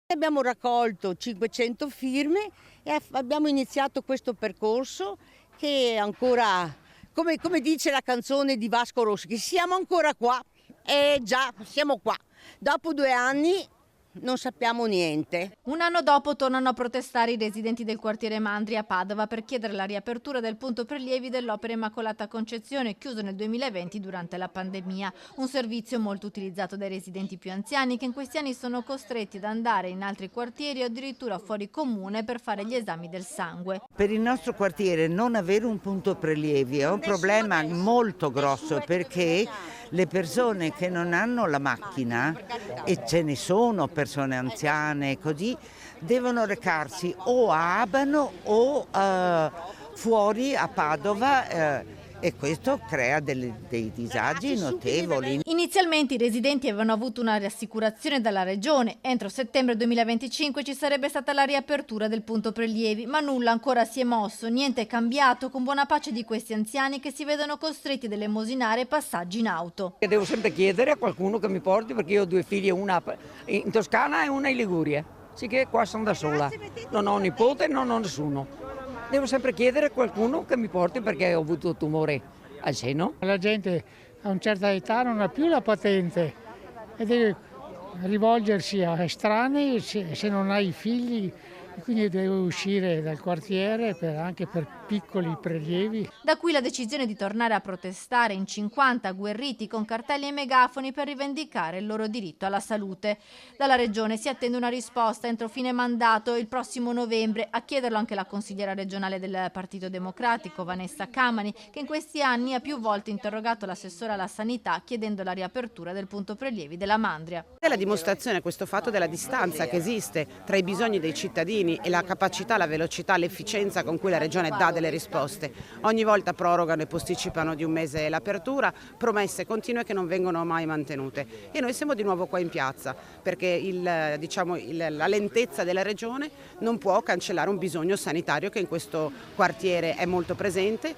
Abbiamo raccolto 500 firme e abbiamo iniziato questo percorso che è ancora, come dice la canzone di Vasco Rossi, che siamo ancora qua. Già, siamo qua. Dopo 2 anni non sappiamo niente. Un anno dopo tornano a protestare i residenti del quartiere Mandri a Padova per chiedere la riapertura del punto prelievi dell'Opera Immacolata Concezione, chiuso nel 2020 durante la pandemia. Un servizio molto utilizzato dai residenti più anziani che in questi anni sono costretti ad andare in altri quartieri o addirittura fuori comune per fare gli esami del sangue. Per il nostro quartiere non avere un punto prelievi è un problema molto grosso, perché le persone che non hanno la macchina, e ce ne sono persone anziane così, devono recarsi o a Abano o fuori a Padova, e questo crea dei disagi notevoli. Inizialmente i residenti avevano avuto una rassicurazione dalla regione. Entro settembre 2025 ci sarebbe stata la riapertura del punto prelievi, ma nulla ancora si è mosso, niente è cambiato, con buona pace di questi anziani che si vedono costretti ad elemosinare passaggi in auto. Devo sempre chiedere a qualcuno che mi porti, perché io ho 2 figlie, una in Toscana e una in Liguria. Sicché qua sono da sola, non ho nipote, non ho nessuno. Devo sempre chiedere a qualcuno che mi porti perché ho avuto tumore al seno. La gente a una certa età non ha più la patente e deve rivolgersi a estranei se non ha i figli, e quindi deve uscire dal quartiere anche per piccoli prelievi. Da qui la decisione di tornare a protestare in 50 agguerriti con cartelli e megafoni per rivendicare il loro diritto alla salute. Dalla regione si attende una risposta entro fine mandato il prossimo novembre. A chiederlo anche la consigliera regionale del Partito Democratico, Vanessa Camani, che in questi anni ha più volte interrogato l'assessore alla sanità chiedendo la riapertura del punto prelievi della Mandria. È la dimostrazione, questo fatto, della distanza che esiste tra i bisogni dei cittadini e la capacità, la velocità, l'efficienza con cui la regione dà delle risposte. Ogni volta prorogano e posticipano di 1 mese l'apertura, promesse continue che non vengono mai mantenute. E noi siamo di nuovo qua in piazza perché la lentezza della regione non può cancellare un bisogno sanitario che in questo quartiere è molto presente